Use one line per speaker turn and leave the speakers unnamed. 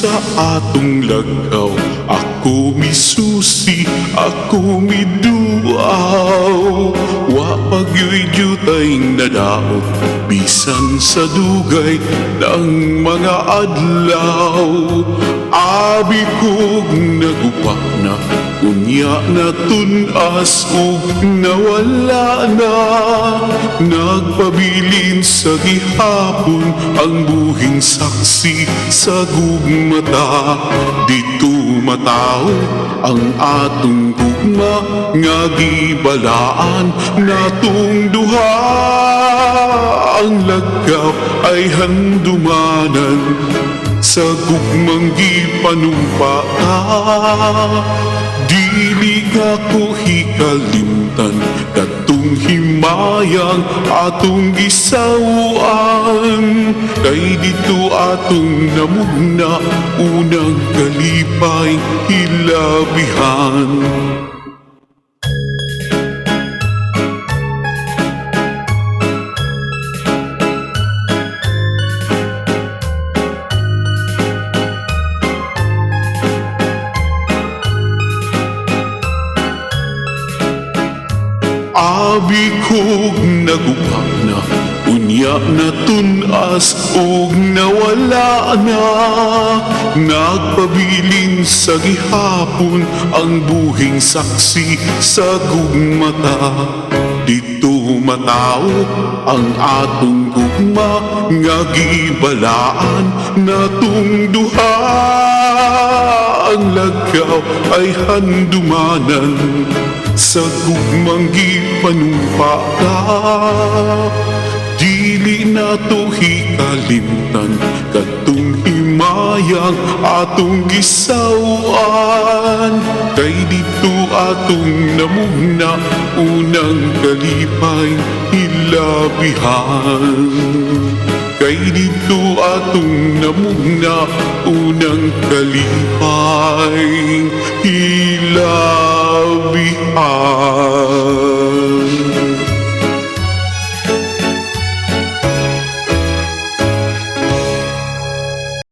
sa atong lagaw. Ako misusi, ako miduaw. Wa pagyoy jutay nadaot, bisan sa dugay ng mga adlaw. Abi kog nagupa na, unya na tunas ug nawala na. Nagpabilin sa gihapon ang buhing saksi sa gugmata. Dito matao ang atong gugma nga gibalaan natong duha. Ang lagaw ay handumanan sa gugmang gipanumpa ka. Dili ka ko hikalimtan katong himayang atong gisawaan. Kay dito atong namugna unang kalipay hilabihan. Abi kog nagupa na, unya na tunas ug nawala na. Nagpabilin sa gihapon ang buhing saksi sa gugmata. Dito matao ang atong gugma nga gibalaan natong duha. Ang lagaw ay handumanan sa gugmang gipanumpa ka. Dili na to hikalimtan katong himayang atong gisawaan. Kay dito atong namugna unang kalipay hilabihan. Kay dito atong namugna unang kalipay hilabihan.